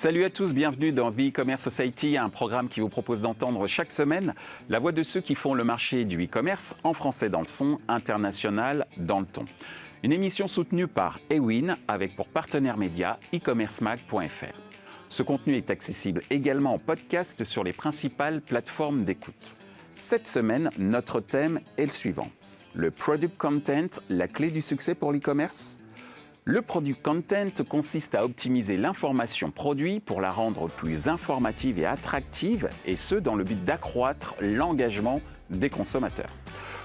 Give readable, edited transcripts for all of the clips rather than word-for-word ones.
Salut à tous, bienvenue dans The E-Commerce Society, un programme qui vous propose d'entendre chaque semaine la voix de ceux qui font le marché du e-commerce en français dans le son, international dans le ton. Une émission soutenue par Ewin avec pour partenaire média e-commercemag.fr. Ce contenu est accessible également en podcast sur les principales plateformes d'écoute. Cette semaine, notre thème est le suivant. Le Product Content, la clé du succès pour l'e-commerce ? Le Product Content consiste à optimiser l'information produit pour la rendre plus informative et attractive, et ce, dans le but d'accroître l'engagement des consommateurs.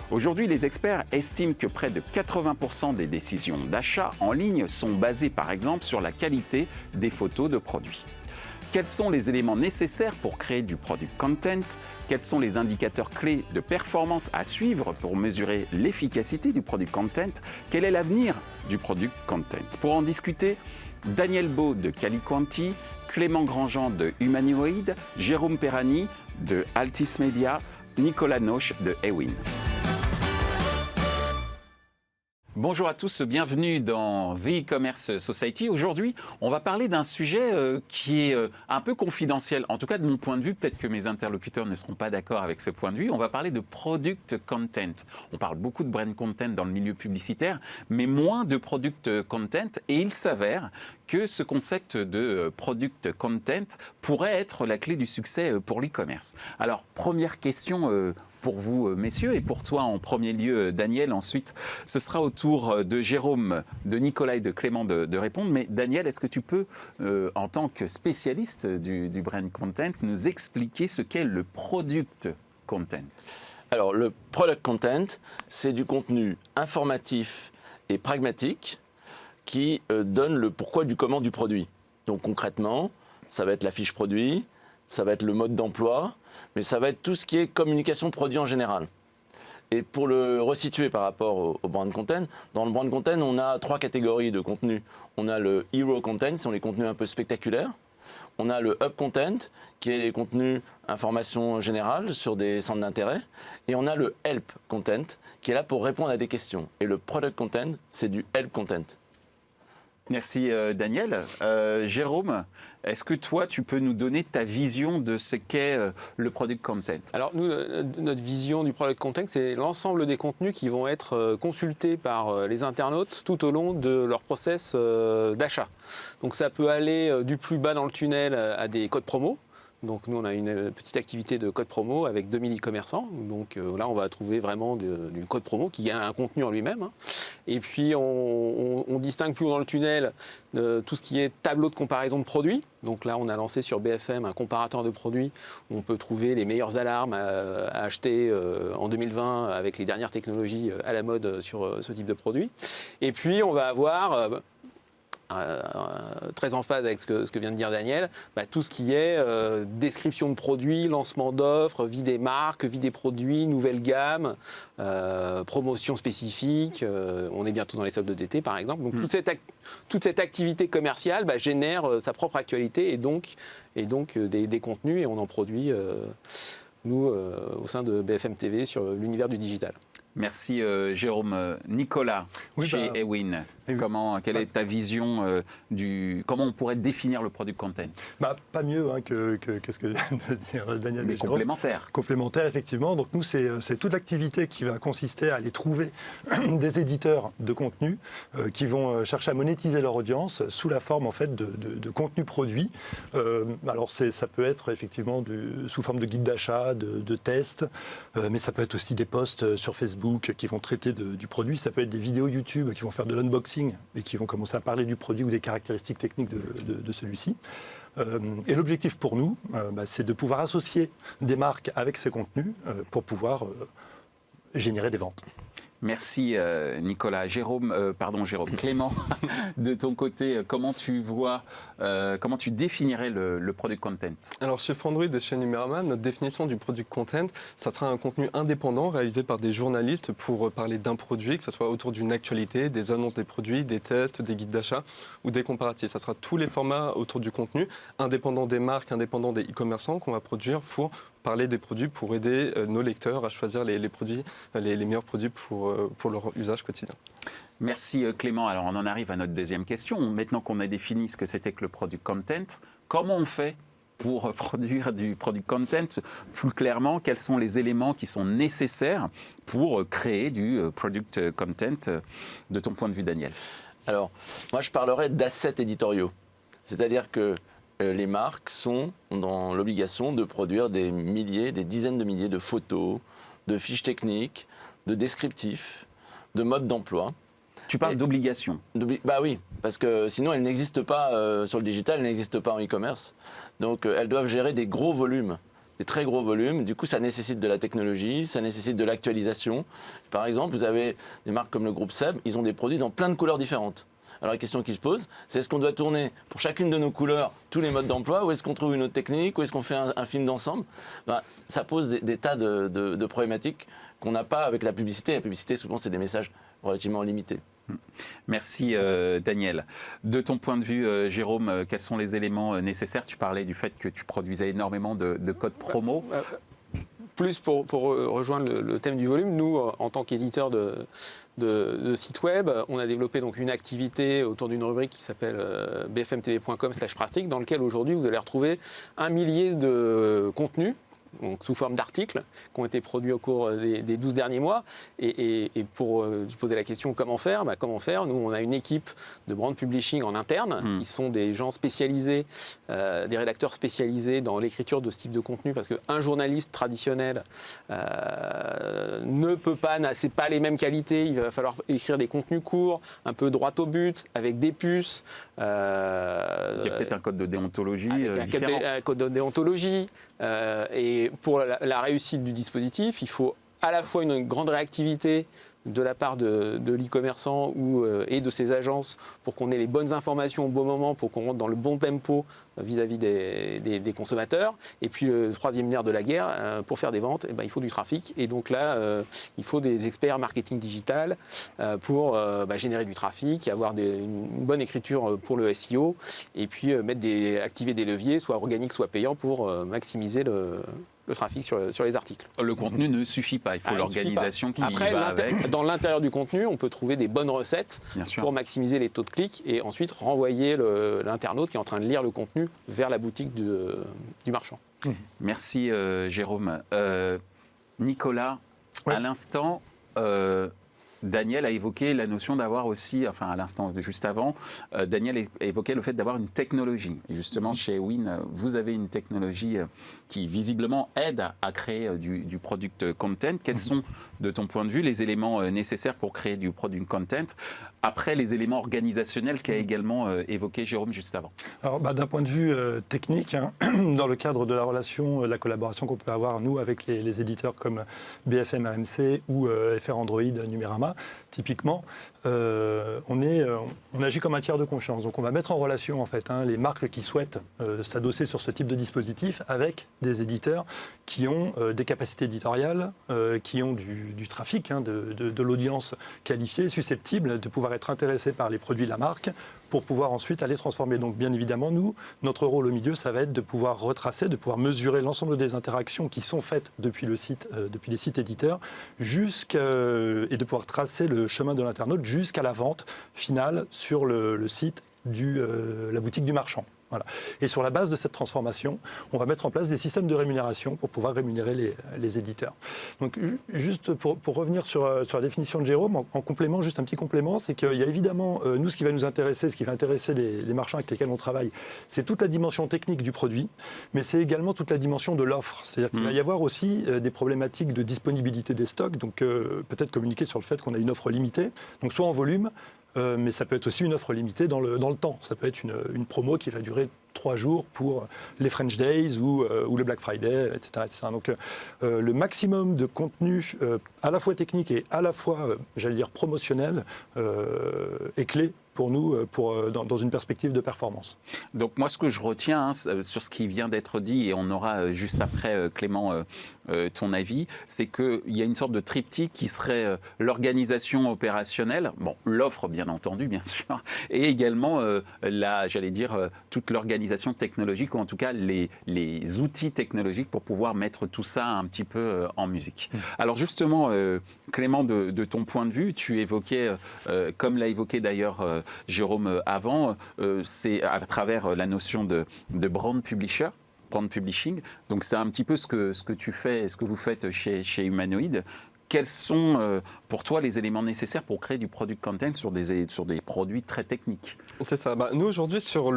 Aujourd'hui, les experts estiment que près de 80% des décisions d'achat en ligne sont basées par exemple sur la qualité des photos de produits. Quels sont les éléments nécessaires pour créer du Product Content ? Quels sont les indicateurs clés de performance à suivre pour mesurer l'efficacité du Product Content ? Quel est l'avenir du Product Content ? Pour en discuter, Daniel Beau de Caliquanti, Clément Grandjean de Humanoid, Jérôme Perrani de Altis Media, Nicolas Noche de Ewin. Bonjour à tous, bienvenue dans The E-Commerce Society. Aujourd'hui, on va parler d'un sujet qui est un peu confidentiel, en tout cas de mon point de vue. Peut-être que mes interlocuteurs ne seront pas d'accord avec ce point de vue. On va parler de Product Content. On parle beaucoup de Brand Content dans le milieu publicitaire, mais moins de Product Content. Et il s'avère que ce concept de Product Content pourrait être la clé du succès pour l'e-commerce. Alors, première question pour vous, messieurs, et pour toi en premier lieu, Daniel. Ensuite, ce sera au tour de Jérôme, de Nicolas et de Clément de répondre. Mais Daniel, est-ce que tu peux, en tant que spécialiste du brand content, nous expliquer ce qu'est le product content ? Alors, le product content, c'est du contenu informatif et pragmatique qui donne le pourquoi du comment du produit. Donc concrètement, ça va être la fiche produit, ça va être le mode d'emploi, mais ça va être tout ce qui est communication produit en général. Et pour le resituer par rapport au brand content, dans le brand content, on a 3 catégories de contenu. On a le hero content, ce sont les contenus un peu spectaculaires. On a le hub content, qui est les contenus information générale sur des centres d'intérêt. Et on a le help content, qui est là pour répondre à des questions. Et le product content, c'est du help content. Merci Daniel. Jérôme, est-ce que toi, tu peux nous donner ta vision de ce qu'est le product content ? Alors nous, notre vision du product content, c'est l'ensemble des contenus qui vont être consultés par les internautes tout au long de leur process d'achat. Donc ça peut aller du plus bas dans le tunnel à des codes promo. Donc nous, on a une petite activité de code promo avec 2000 e-commerçants. Donc là, on va trouver vraiment du code promo qui a un contenu en lui-même. Et puis, on distingue plus haut dans le tunnel tout ce qui est tableau de comparaison de produits. Donc là, on a lancé sur BFM un comparateur de produits où on peut trouver les meilleures alarmes à acheter en 2020 avec les dernières technologies à la mode sur ce type de produit. Et puis, on va avoir... très en phase avec ce que vient de dire Daniel, tout ce qui est description de produits, lancement d'offres, vie des marques, vie des produits, nouvelle gamme, promotion spécifique. On est bientôt dans les soldes d'été, par exemple. Donc toute cette activité commerciale génère sa propre actualité et donc des contenus, et on en produit, nous, au sein de BFM TV, sur l'univers du digital. Merci Jérôme. Nicolas, chez Ewin, quelle est ta vision comment on pourrait définir le product content ? Pas mieux que ce que vient de dire Daniel. Mais complémentaire. Complémentaire, effectivement. Donc nous, c'est toute l'activité qui va consister à aller trouver des éditeurs de contenu qui vont chercher à monétiser leur audience sous la forme en fait de contenu produit. Alors ça peut être effectivement sous forme de guide d'achat, de tests, mais ça peut être aussi des posts sur Facebook qui vont traiter du produit. Ça peut être des vidéos YouTube qui vont faire de l'unboxing et qui vont commencer à parler du produit ou des caractéristiques techniques de celui-ci. Et l'objectif pour nous, c'est de pouvoir associer des marques avec ces contenus pour pouvoir générer des ventes. Merci Nicolas. Jérôme, Clément, de ton côté, comment tu définirais le product content ? Alors chez Frandroid et chez Numeraman, notre définition du product content, ça sera un contenu indépendant réalisé par des journalistes pour parler d'un produit, que ce soit autour d'une actualité, des annonces des produits, des tests, des guides d'achat ou des comparatifs. Ça sera tous les formats autour du contenu, indépendant des marques, indépendant des e-commerçants qu'on va produire pour parler des produits, pour aider nos lecteurs à choisir les produits, les meilleurs produits pour leur usage quotidien. Merci Clément. Alors on en arrive à notre deuxième question. Maintenant qu'on a défini ce que c'était que le product content, comment on fait pour produire du product content? Plus clairement, quels sont les éléments qui sont nécessaires pour créer du product content de ton point de vue, Daniel? Alors, moi, je parlerais d'assets éditoriaux. C'est-à-dire que les marques sont dans l'obligation de produire des dizaines de milliers de photos, de fiches techniques, de descriptifs, de modes d'emploi. Tu parles d'obligation. Bah oui, parce que sinon elles n'existent pas sur le digital, elles n'existent pas en e-commerce. Donc elles doivent gérer des gros volumes, des très gros volumes. Du coup, ça nécessite de la technologie, ça nécessite de l'actualisation. Par exemple, vous avez des marques comme le groupe Seb, ils ont des produits dans plein de couleurs différentes. Alors la question qui se pose, c'est est-ce qu'on doit tourner pour chacune de nos couleurs tous les modes d'emploi, ou est-ce qu'on trouve une autre technique, ou est-ce qu'on fait un film d'ensemble? Ça pose des tas de problématiques qu'on n'a pas avec la publicité. La publicité, souvent, c'est des messages relativement limités. Merci Daniel. De ton point de vue, Jérôme, quels sont les éléments nécessaires? Tu parlais du fait que tu produisais énormément de codes promo. Plus pour rejoindre le thème du volume, nous, en tant qu'éditeur de sites web, on a développé donc une activité autour d'une rubrique qui s'appelle bfmtv.com/pratique, dans lequel aujourd'hui vous allez retrouver 1 millier de contenus, donc sous forme d'articles, qui ont été produits au cours des 12 derniers mois. Et pour lui poser la question comment faire, nous on a une équipe de brand publishing en interne, qui sont des gens spécialisés, des rédacteurs spécialisés dans l'écriture de ce type de contenu, parce qu'un journaliste traditionnel ne peut pas, c'est pas les mêmes qualités, il va falloir écrire des contenus courts, un peu droit au but, avec des puces. Il y a peut-être un code de déontologie différent. Un code de déontologie. Et pour la réussite du dispositif, il faut à la fois une grande réactivité de la part de l'e-commerçant et de ses agences pour qu'on ait les bonnes informations au bon moment, pour qu'on rentre dans le bon tempo vis-à-vis des consommateurs. Et puis le troisième nerf de la guerre, pour faire des ventes, il faut du trafic. Et donc là, il faut des experts marketing digital pour générer du trafic, avoir une bonne écriture pour le SEO, et puis activer des leviers, soit organiques, soit payants, pour maximiser le trafic sur les articles. Le contenu ne suffit pas, il faut l'organisation qui va avec. Dans l'intérieur du contenu, on peut trouver des bonnes recettes pour maximiser les taux de clics et ensuite renvoyer l'internaute qui est en train de lire le contenu vers la boutique du marchand. Merci Jérôme. Nicolas, Oui. à l'instant, Daniel a évoqué la notion d'avoir aussi, enfin à l'instant juste avant, Daniel a évoqué le fait d'avoir une technologie. Et justement, chez Win, vous avez une technologie qui visiblement aide à créer du product content. Quels sont, de ton point de vue, les éléments nécessaires pour créer du product content, après les éléments organisationnels qu'a également évoqué Jérôme juste avant? Alors, d'un point de vue technique, dans le cadre de la relation, la collaboration qu'on peut avoir, nous, avec les éditeurs comme BFM RMC ou FR Android Numérama, typiquement, on agit comme un tiers de confiance. Donc, on va mettre en relation, en fait, les marques qui souhaitent s'adosser sur ce type de dispositif avec des éditeurs qui ont des capacités éditoriales, qui ont du trafic, de l'audience qualifiée, susceptible de pouvoir être intéressés par les produits de la marque pour pouvoir ensuite aller se transformer. Donc bien évidemment, nous, notre rôle au milieu, ça va être de pouvoir retracer, de pouvoir mesurer l'ensemble des interactions qui sont faites depuis les sites éditeurs, et de pouvoir tracer le chemin de l'internaute jusqu'à la vente finale sur le site la boutique du marchand. Voilà. Et sur la base de cette transformation, on va mettre en place des systèmes de rémunération pour pouvoir rémunérer les éditeurs. Donc, juste pour revenir sur la définition de Jérôme, en complément, juste un petit complément, c'est qu'il y a évidemment, nous, ce qui va nous intéresser, ce qui va intéresser les marchands avec lesquels on travaille, c'est toute la dimension technique du produit, mais c'est également toute la dimension de l'offre. C'est-à-dire qu'il va y avoir aussi des problématiques de disponibilité des stocks, donc peut-être communiquer sur le fait qu'on a une offre limitée, donc soit en volume, mais ça peut être aussi une offre limitée dans le temps. Ça peut être une promo qui va durer 3 jours pour les French Days ou le Black Friday, etc. Donc le maximum de contenu à la fois technique et à la fois, j'allais dire, promotionnel est clé pour nous, dans une perspective de performance. Donc moi, ce que je retiens sur ce qui vient d'être dit, et on aura juste après, Clément, ton avis, c'est qu'il y a une sorte de triptyque qui serait l'organisation opérationnelle, bon, l'offre bien entendu, bien sûr, et également, toute l'organisation technologique, ou en tout cas les outils technologiques pour pouvoir mettre tout ça un petit peu en musique. Alors justement, Clément, de ton point de vue, tu évoquais, comme l'a évoqué d'ailleurs Jérôme avant, c'est à travers la notion de brand publisher. Brand publishing. Donc c'est un petit peu ce que tu fais, ce que vous faites chez Humanoid. Quels sont pour toi les éléments nécessaires pour créer du product content sur des produits très techniques? C'est ça. Nous, aujourd'hui, sur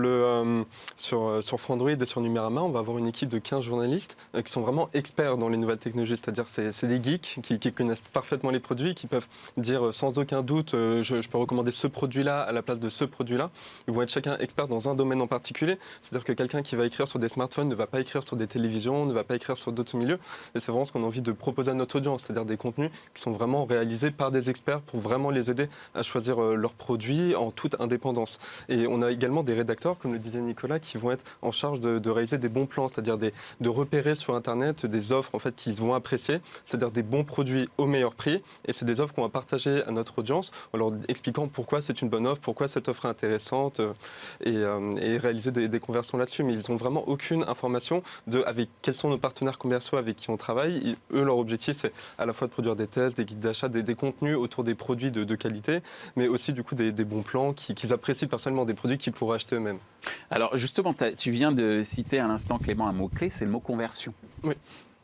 Frandroid et sur Numérama, on va avoir une équipe de 15 journalistes qui sont vraiment experts dans les nouvelles technologies. C'est-à-dire c'est des geeks qui connaissent parfaitement les produits, qui peuvent dire sans aucun doute je peux recommander ce produit-là à la place de ce produit-là. Ils vont être chacun expert dans un domaine en particulier. C'est-à-dire que quelqu'un qui va écrire sur des smartphones ne va pas écrire sur des télévisions, ne va pas écrire sur d'autres milieux. Et c'est vraiment ce qu'on a envie de proposer à notre audience, c'est-à-dire des contenus qui sont vraiment réalisés par des experts pour vraiment les aider à choisir leurs produits en toute indépendance. Et on a également des rédacteurs, comme le disait Nicolas, qui vont être en charge de réaliser des bons plans, c'est-à-dire de repérer sur Internet des offres en fait, qu'ils vont apprécier, c'est-à-dire des bons produits au meilleur prix. Et c'est des offres qu'on va partager à notre audience en leur expliquant pourquoi c'est une bonne offre, pourquoi cette offre est intéressante et réaliser des conversions là-dessus. Mais ils n'ont vraiment aucune information avec quels sont nos partenaires commerciaux avec qui on travaille. Eux, leur objectif, c'est à la fois de produire des tests, des guides d'achat, des contenus autour des produits de qualité, mais aussi du coup des bons plans qu'ils apprécient personnellement, des produits qu'ils pourraient acheter eux-mêmes. Alors justement, tu viens de citer à l'instant, Clément, un mot-clé, c'est le mot conversion. Oui.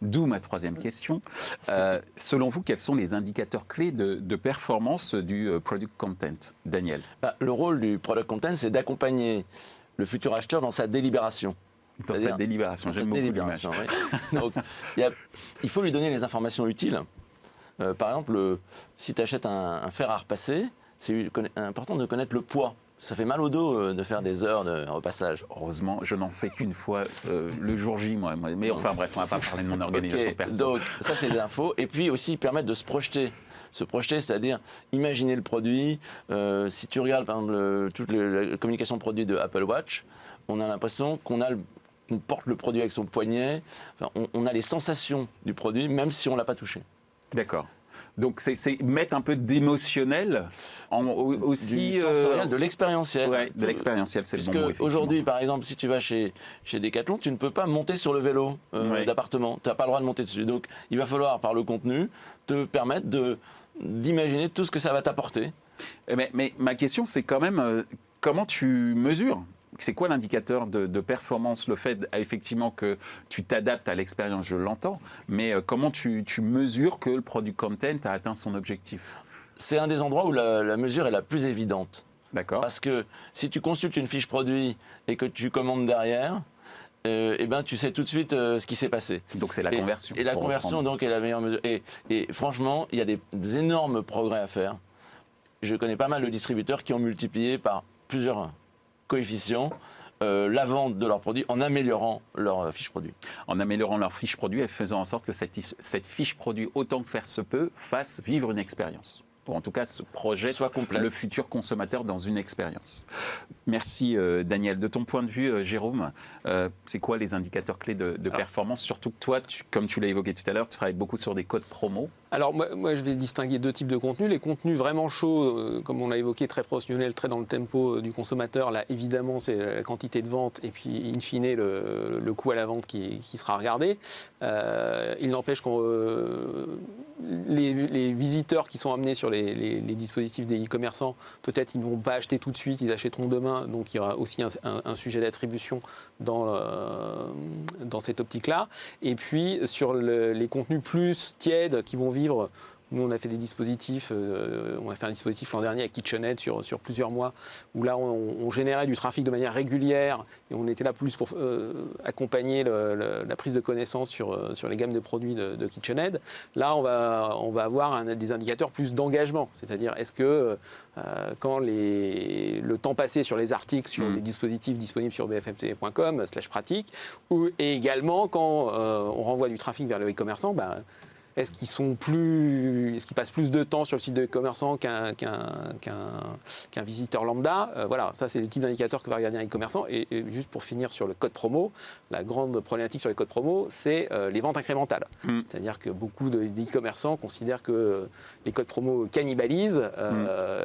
D'où ma troisième question. Selon vous, quels sont les indicateurs clés de performance du product content? Daniel? Le rôle du product content, c'est d'accompagner le futur acheteur dans sa délibération. Dans sa délibération, j'aime beaucoup l'image. Oui. Donc, il faut lui donner les informations utiles. Par exemple, si tu achètes un fer à repasser, c'est important de connaître le poids. Ça fait mal au dos de faire des heures de repassage. Heureusement, je n'en fais qu'une fois le jour J, moi. Mais enfin bref, on ne va pas parler de mon organisation personnelle. Donc ça, c'est des infos. Et puis aussi permettre de se projeter. Se projeter, c'est-à-dire imaginer le produit. Si tu regardes par exemple toute la communication produit de Apple Watch, on a l'impression qu'on porte le produit avec son poignet. Enfin, on a les sensations du produit, même si on ne l'a pas touché. D'accord. Donc c'est mettre un peu d'émotionnel aussi... Du sensoriel, de l'expérientiel. Ouais, de l'expérientiel, c'est le bon mot, Puisque aujourd'hui, par exemple, si tu vas chez Decathlon, tu ne peux pas monter sur le vélo d'appartement. Tu n'as pas le droit de monter dessus. Donc il va falloir, par le contenu, te permettre d'imaginer tout ce que ça va t'apporter. Mais ma question, c'est quand même comment tu mesures? C'est quoi l'indicateur de performance? Le fait effectivement que tu t'adaptes à l'expérience, je l'entends, mais comment tu mesures que le product content a atteint son objectif? C'est un des endroits où la mesure est la plus évidente. D'accord. Parce que si tu consultes une fiche produit et que tu commandes derrière, tu sais tout de suite ce qui s'est passé. Donc c'est la conversion. Et la conversion donc est la meilleure mesure. Et franchement, il y a des énormes progrès à faire. Je connais pas mal de distributeurs qui ont multiplié par plusieurs coefficients la vente de leurs produits en améliorant leur fiche produit. En améliorant leur fiche produit et faisant en sorte que cette fiche produit, autant que faire se peut, fasse vivre une expérience. Ou en tout cas se projette le futur consommateur dans une expérience. Merci Daniel. De ton point de vue, Jérôme, c'est quoi les indicateurs clés de performance? Surtout que toi, comme tu l'as évoqué tout à l'heure, tu travailles beaucoup sur des codes promo. Alors moi, je vais distinguer deux types de contenus. Les contenus vraiment chauds, comme on l'a évoqué, très professionnels, très dans le tempo du consommateur. Là, évidemment, c'est la quantité de vente et puis, in fine, le coût à la vente qui sera regardé. Il n'empêche que les visiteurs qui sont amenés sur les dispositifs des e-commerçants, peut-être ils ne vont pas acheter tout de suite, ils achèteront demain. Donc il y aura aussi un sujet d'attribution dans cette optique-là. Et puis sur les contenus plus tièdes qui vont vivre, nous on a fait des dispositifs, on a fait un dispositif l'an dernier avec KitchenAid sur plusieurs mois, où là on générait du trafic de manière régulière et on était là plus pour accompagner la prise de connaissance sur les gammes de produits de KitchenAid. Là on va avoir des indicateurs plus d'engagement, c'est-à-dire est-ce que quand le temps passé sur les articles, sur les dispositifs disponibles sur bfmtv.com/pratique, et également quand on renvoie du trafic vers le e-commerçant, est-ce qu'ils passent plus de temps sur le site de e-commerçant qu'un visiteur lambda? Voilà, ça c'est le type d'indicateur que va regarder un e-commerçant. Et juste pour finir sur le code promo, la grande problématique sur les codes promo, c'est les ventes incrémentales. C'est-à-dire que beaucoup d'e-commerçants considèrent que les codes promo cannibalisent.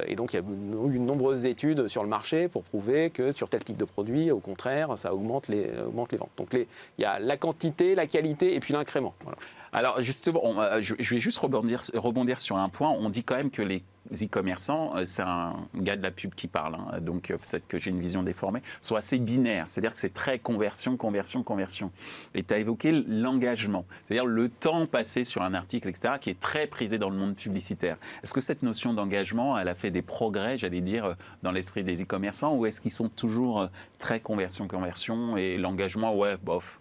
Et donc il y a eu de nombreuses études sur le marché pour prouver que sur tel type de produit, au contraire, ça augmente les ventes. Donc il y a la quantité, la qualité et puis l'incrément. Voilà. Alors justement, je vais juste rebondir sur un point. On dit quand même que les e-commerçants, c'est un gars de la pub qui parle, hein, donc peut-être que j'ai une vision déformée, sont assez binaires. C'est-à-dire que c'est très conversion, conversion, conversion. Et tu as évoqué l'engagement, c'est-à-dire le temps passé sur un article, etc., qui est très prisé dans le monde publicitaire. Est-ce que cette notion d'engagement, elle a fait des progrès, j'allais dire, dans l'esprit des e-commerçants, ou est-ce qu'ils sont toujours très conversion, conversion, et l'engagement, ouais, bof?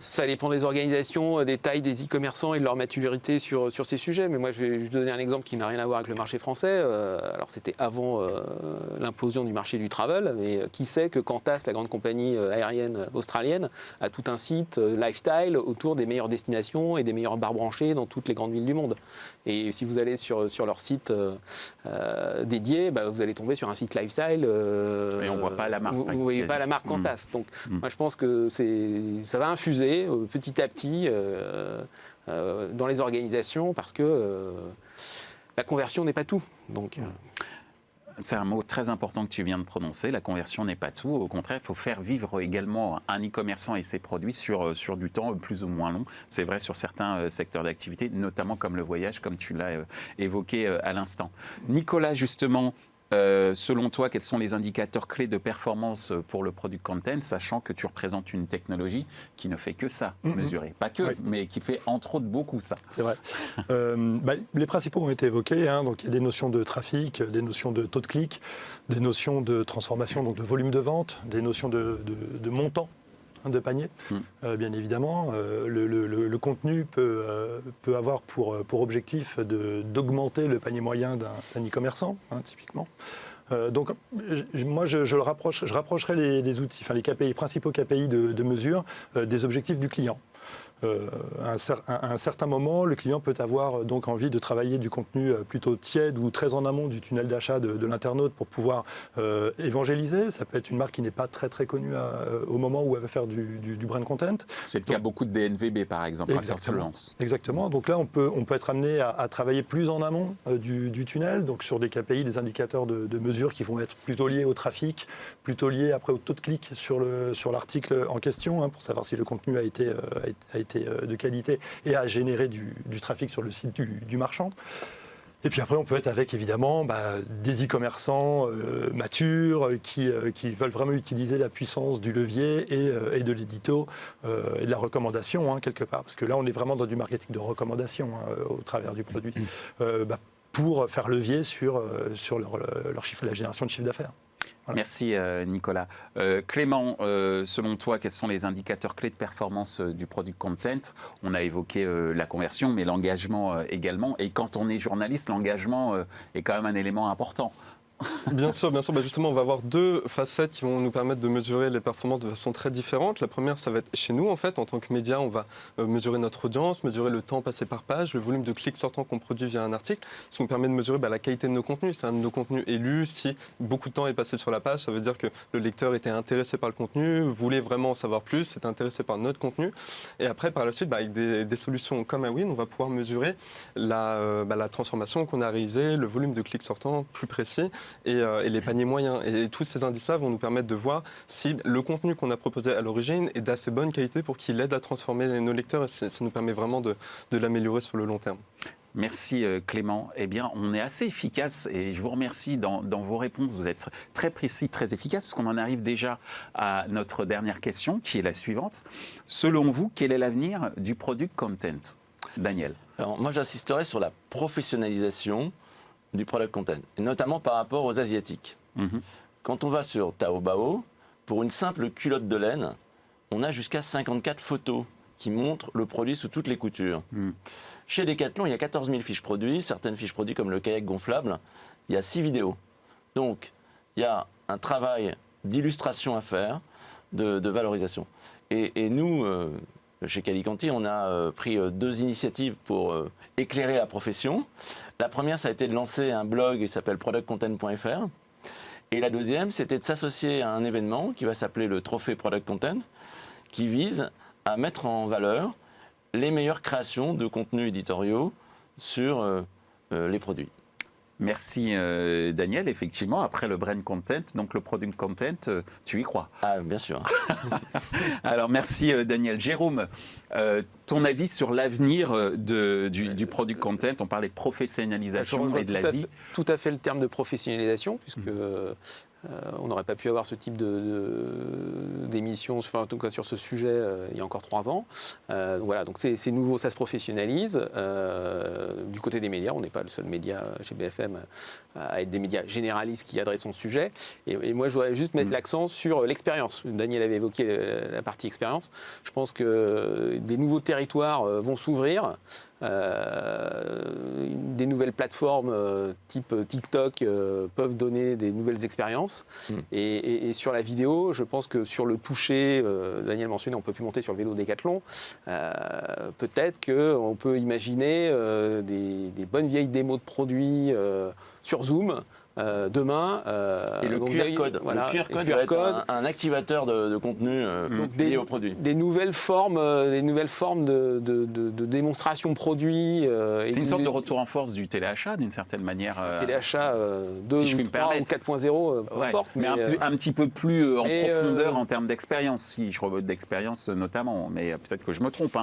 Ça dépend des organisations, des tailles des e-commerçants et de leur maturité sur ces sujets. Mais moi, je vais juste donner un exemple qui n'a rien à voir avec le marché français. Alors, c'était avant l'implosion du marché du travel. Mais qui sait que Qantas, la grande compagnie aérienne australienne, a tout un site lifestyle autour des meilleures destinations et des meilleurs bars branchés dans toutes les grandes villes du monde. Et si vous allez sur leur site dédié, vous allez tomber sur un site lifestyle. Et on ne voit pas la marque. Vous ne voyez pas la marque Qantas. Donc, moi, je pense que ça va infuser petit à petit dans les organisations parce que la conversion n'est pas tout. Donc, c'est un mot très important que tu viens de prononcer. La conversion n'est pas tout. Au contraire, il faut faire vivre également un e-commerçant et ses produits sur du temps plus ou moins long. C'est vrai sur certains secteurs d'activité, notamment comme le voyage, comme tu l'as évoqué à l'instant. Nicolas, justement, selon toi, quels sont les indicateurs clés de performance pour le product content, sachant que tu représentes une technologie qui ne fait que ça, mesurer. Pas que, mais qui fait entre autres beaucoup ça. C'est vrai. Les principaux ont été évoqués. Donc il y a des notions de trafic, des notions de taux de clic, des notions de transformation, donc de volume de vente, des notions de montant de panier, bien évidemment. Le contenu peut avoir pour objectif d'augmenter le panier moyen d'un e-commerçant, typiquement. Donc, moi, je rapprocherai les outils, les KPI, principaux KPI de mesure des objectifs du client. À un certain moment, le client peut avoir donc envie de travailler du contenu plutôt tiède ou très en amont du tunnel d'achat de l'internaute pour pouvoir évangéliser. Ça peut être une marque qui n'est pas très très connue au moment où elle va faire du brand content. C'est le cas beaucoup de DNVB par exemple. Exactement. Donc là, on peut être amené à travailler plus en amont du tunnel, donc sur des KPI, des indicateurs de mesure qui vont être plutôt liés au trafic, plutôt liés après au taux de clic sur l'article en question, pour savoir si le contenu a été de qualité et à générer du trafic sur le site du marchand. Et puis après, on peut être avec évidemment des e-commerçants matures qui veulent vraiment utiliser la puissance du levier et de l'édito et de la recommandation quelque part. Parce que là, on est vraiment dans du marketing de recommandation au travers du produit pour faire levier sur leur chiffre, la génération de chiffre d'affaires. Voilà. Merci Nicolas. Clément, selon toi, quels sont les indicateurs clés de performance du product content? On a évoqué la conversion, mais l'engagement également. Et quand on est journaliste, l'engagement est quand même un élément important. Bien sûr, bien sûr. Justement, on va avoir deux facettes qui vont nous permettre de mesurer les performances de façon très différente. La première, ça va être chez nous, en fait, en tant que média, on va mesurer notre audience, mesurer le temps passé par page, le volume de clics sortants qu'on produit via un article, ce qui nous permet de mesurer la qualité de nos contenus. C'est un de nos contenus élus. Si beaucoup de temps est passé sur la page, ça veut dire que le lecteur était intéressé par le contenu, voulait vraiment en savoir plus, était intéressé par notre contenu. Et après, par la suite, avec des solutions comme Awin, on va pouvoir mesurer la transformation qu'on a réalisée, le volume de clics sortants plus précis, et les paniers moyens. Et tous ces indices-là vont nous permettre de voir si le contenu qu'on a proposé à l'origine est d'assez bonne qualité pour qu'il aide à transformer nos lecteurs. Et ça nous permet vraiment de l'améliorer sur le long terme. Merci Clément. Eh bien, on est assez efficace et je vous remercie dans vos réponses. Vous êtes très précis, très efficace, parce qu'on en arrive déjà à notre dernière question, qui est la suivante. Selon vous, quel est l'avenir du product content? Daniel. Alors, moi, j'insisterai sur la professionnalisation du product content, et notamment par rapport aux Asiatiques. Quand on va sur Taobao, pour une simple culotte de laine, on a jusqu'à 54 photos qui montrent le produit sous toutes les coutures. Chez Decathlon, il y a 14 000 fiches produits, certaines fiches produits comme le kayak gonflable, il y a 6 vidéos. Donc, il y a un travail d'illustration à faire, de valorisation. Et nous, chez Calicanti, on a pris 2 initiatives pour éclairer la profession. La première, ça a été de lancer un blog qui s'appelle productcontent.fr. Et la deuxième, c'était de s'associer à un événement qui va s'appeler le Trophée Product Content, qui vise à mettre en valeur les meilleures créations de contenus éditoriaux sur les produits. Merci Daniel. Effectivement, après le brand content, donc le product content, tu y crois? Ah, bien sûr. Alors merci Daniel. Jérôme, ton avis sur l'avenir du product content? On parlait de professionnalisation et de l'Asie. Tout à fait le terme de professionnalisation, puisque on n'aurait pas pu avoir ce type d'émission, enfin en tout cas sur ce sujet, il y a encore 3 ans. Voilà, donc c'est nouveau, ça se professionnalise. Du côté des médias, on n'est pas le seul média chez BFM à être des médias généralistes qui adressent son sujet. Et moi, je voudrais juste mettre l'accent sur l'expérience. Daniel avait évoqué la partie expérience. Je pense que des nouveaux territoires vont s'ouvrir. Des nouvelles plateformes type TikTok peuvent donner des nouvelles expériences. Et sur la vidéo, je pense que sur le toucher, Daniel mentionnait, on ne peut plus monter sur le vélo Décathlon. Peut-être qu'on peut imaginer des bonnes vieilles démos de produits sur Zoom. Demain. Et le QR code. Voilà, le QR code va être un activateur de contenu lié au produit. Des nouvelles formes de démonstration produit. C'est une sorte de retour en force du téléachat, d'une certaine manière. Téléachat 2 si ou 3 ou 4.0, peu importe. Mais un petit peu plus en profondeur en termes d'expérience, si je revote d'expérience notamment. Mais peut-être que je me trompe.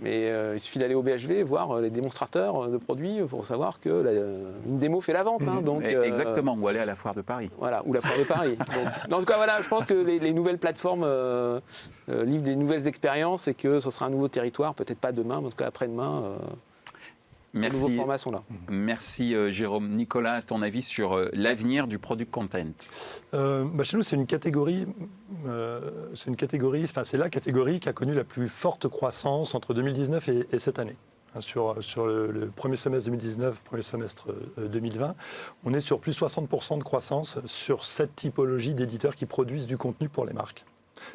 Mais il suffit d'aller au BHV, voir les démonstrateurs de produits pour savoir qu'une démo fait la vente. Donc, exactement, ou aller à la foire de Paris. Voilà, ou la foire de Paris. Donc, en tout cas, voilà, je pense que les nouvelles plateformes livrent des nouvelles expériences et que ce sera un nouveau territoire, peut-être pas demain, mais en tout cas après-demain. Les nouveaux formats sont là. Merci Jérôme. Nicolas, ton avis sur l'avenir du product content? Chez nous, c'est une catégorie, c'est la catégorie qui a connu la plus forte croissance entre 2019 et cette année. Sur le premier semestre 2019, premier semestre 2020, on est sur plus 60% de croissance sur cette typologie d'éditeurs qui produisent du contenu pour les marques.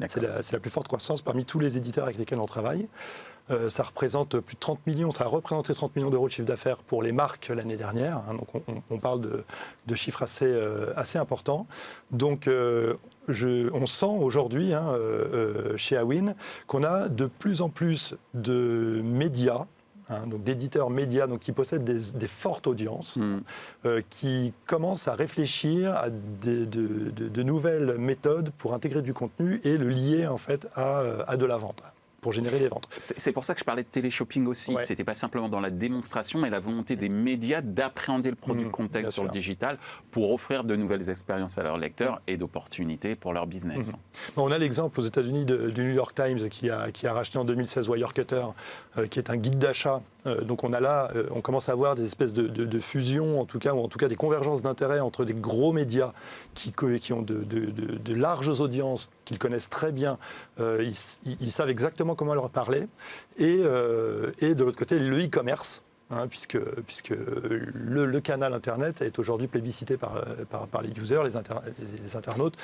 C'est la plus forte croissance parmi tous les éditeurs avec lesquels on travaille. Ça représente plus de 30 millions, ça a représenté 30 millions d'euros de chiffre d'affaires pour les marques l'année dernière. Donc on parle de chiffres assez importants. Donc on sent aujourd'hui chez Awin qu'on a de plus en plus de médias, donc d'éditeurs médias qui possèdent des fortes audiences, qui commencent à réfléchir à de nouvelles méthodes pour intégrer du contenu et le lier en fait à de la vente, pour générer des ventes. C'est pour ça que je parlais de téléshopping aussi. Ouais. C'était pas simplement dans la démonstration, mais la volonté des médias d'appréhender le produit content sur le digital pour offrir de nouvelles expériences à leurs lecteurs et d'opportunités pour leur business. On a l'exemple aux États-Unis du New York Times qui a racheté en 2016 Wirecutter, qui est un guide d'achat. Donc on commence à avoir des espèces de fusions, en tout cas des convergences d'intérêts entre des gros médias qui ont de larges audiences, qu'ils connaissent très bien. Ils savent exactement comment leur parler. Et de l'autre côté, le e-commerce. Puisque le canal Internet est aujourd'hui plébiscité par les users, les internautes,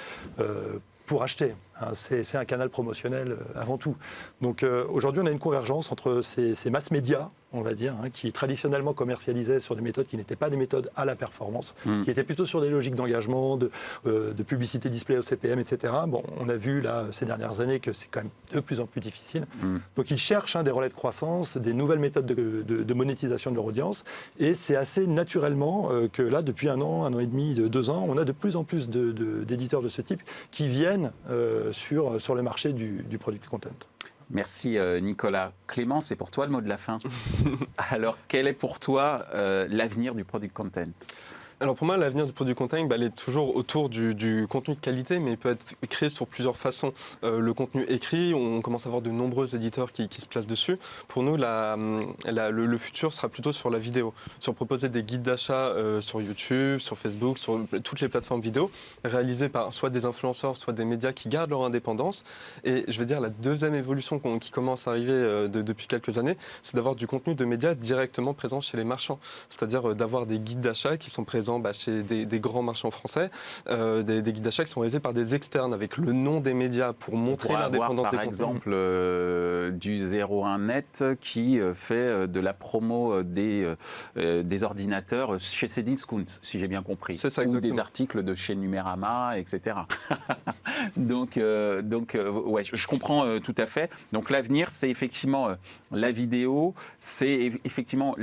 pour acheter. C'est un canal promotionnel avant tout. Donc aujourd'hui, on a une convergence entre ces masses médias, on va dire, qui traditionnellement commercialisaient sur des méthodes qui n'étaient pas des méthodes à la performance, qui étaient plutôt sur des logiques d'engagement, de publicité display au CPM, etc. Bon, on a vu là ces dernières années que c'est quand même de plus en plus difficile. Donc ils cherchent des relais de croissance, des nouvelles méthodes de monétisation de leur audience, et c'est assez naturellement que là, depuis un an et demi, 2 ans, on a de plus en plus d'éditeurs de ce type qui viennent sur le marché du product content. Merci Nicolas. Clément, c'est pour toi le mot de la fin. Alors, quel est pour toi l'avenir du product content ? Alors pour moi, l'avenir du produit content, il est toujours autour du contenu de qualité, mais il peut être créé sur plusieurs façons. Le contenu écrit, on commence à avoir de nombreux éditeurs qui se placent dessus. Pour nous, le futur sera plutôt sur la vidéo, sur proposer des guides d'achat sur YouTube, sur Facebook, sur toutes les plateformes vidéo, réalisés par soit des influenceurs, soit des médias qui gardent leur indépendance. Et je vais dire, la deuxième évolution qui commence à arriver depuis quelques années, c'est d'avoir du contenu de médias directement présent chez les marchands. C'est-à-dire d'avoir des guides d'achat qui sont présents chez des grands marchands français, des guides d'achat qui sont réalisés par des externes avec le nom des médias pour montrer l'indépendance des contenus. Par exemple, du 01net qui fait de la promo des ordinateurs chez Cdiscount, si j'ai bien compris. C'est ça, ou exactement. des articles de chez Numérama, etc. donc, je comprends tout à fait. Donc l'avenir, c'est effectivement la vidéo, c'est effectivement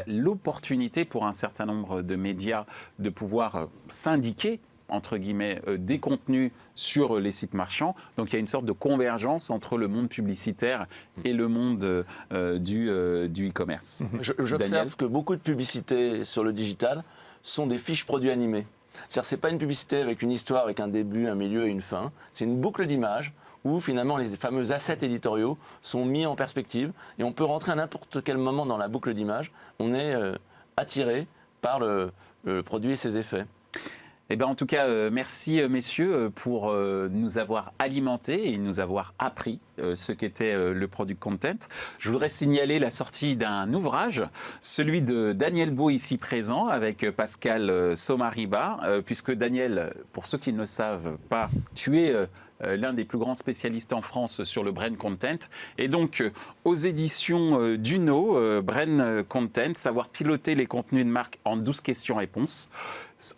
l'opportunité pour un certain nombre de médias médias de pouvoir syndiquer entre guillemets, des contenus sur les sites marchands. Donc il y a une sorte de convergence entre le monde publicitaire et le monde du e-commerce. J'observe que beaucoup de publicités sur le digital sont des fiches produits animées. C'est-à-dire que ce n'est pas une publicité avec une histoire, avec un début, un milieu et une fin. C'est une boucle d'images où finalement les fameux assets éditoriaux sont mis en perspective et on peut rentrer à n'importe quel moment dans la boucle d'images. On est attiré par le produit et ses effets. Eh bien, en tout cas, merci messieurs pour nous avoir alimentés et nous avoir appris ce qu'était le product content. Je voudrais signaler la sortie d'un ouvrage, celui de Daniel Beau ici présent avec Pascal Somariba, puisque Daniel, pour ceux qui ne le savent pas, tu es l'un des plus grands spécialistes en France sur le brand content. Et donc, aux éditions d'Uno, Brand Content, savoir piloter les contenus de marque en 12 questions-réponses.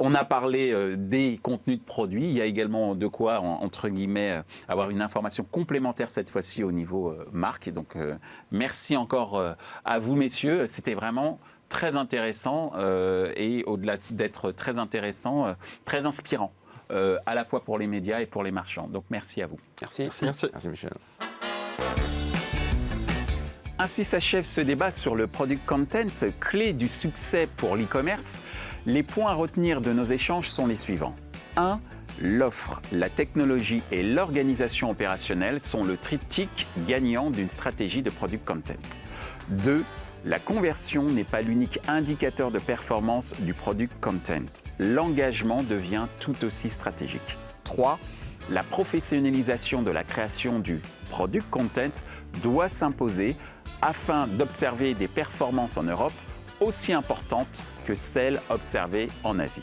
On a parlé des contenus de produits. Il y a également de quoi, entre guillemets, avoir une information complémentaire cette fois-ci au niveau marque. Et donc, merci encore à vous, messieurs. C'était vraiment très intéressant et au-delà d'être très intéressant, très inspirant. À la fois pour les médias et pour les marchands. Donc merci à vous. Merci. Merci Michel. Ainsi s'achève ce débat sur le product content, clé du succès pour l'e-commerce. Les points à retenir de nos échanges sont les suivants. 1. L'offre, la technologie et l'organisation opérationnelle sont le triptyque gagnant d'une stratégie de product content. 2. La conversion n'est pas l'unique indicateur de performance du product content. L'engagement devient tout aussi stratégique. 3. La professionnalisation de la création du product content doit s'imposer afin d'observer des performances en Europe aussi importantes que celles observées en Asie.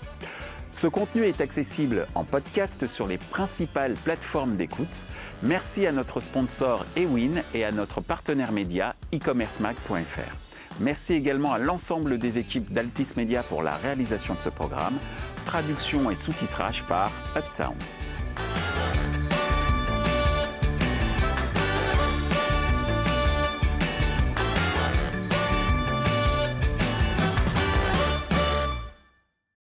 Ce contenu est accessible en podcast sur les principales plateformes d'écoute. Merci à notre sponsor Ewin et à notre partenaire média e-commercemag.fr. Merci également à l'ensemble des équipes d'Altis Media pour la réalisation de ce programme. Traduction et sous-titrage par Uptown.